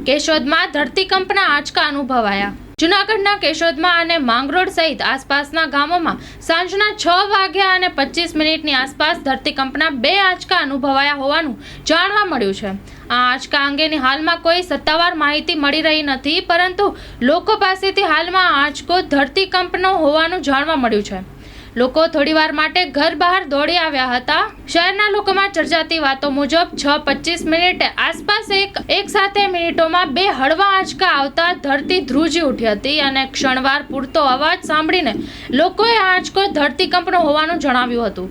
કેશોદમાં ધરતીકંપના આંચકા અનુભવાયા। જૂનાગઢના કેશોદમાં અને માંગરોળ સહિત આસપાસના ગામોમાં સાંજના 6:25ની આસપાસ ધરતીકંપના 2 આંચકા અનુભવાયા હોવાનું જાણવા મળ્યું છે। આ આંચકા અંગેની હાલમાં કોઈ સત્તાવાર માહિતી મળી રહી નથી, પરંતુ લોકો પાસેથી હાલમાં આંચકો ધરતીકંપનો હોવાનું જાણવા મળ્યું છે। લોકો થોડીવાર માટે ઘર બહાર દોડી આવ્યા હતા। શહેરના લોકોમાં ચર્ચાતી વાતો મુજબ 6:25 આસપાસ એક સાથે મિનિટોમાં 2 હળવા આંચકા આવતા ધરતી ધ્રુજી ઉઠી હતી અને ક્ષણવાર પૂરતો અવાજ સાંભળીને લોકોએ આંચકો ધરતીકંપનો હોવાનું જણાવ્યું હતું।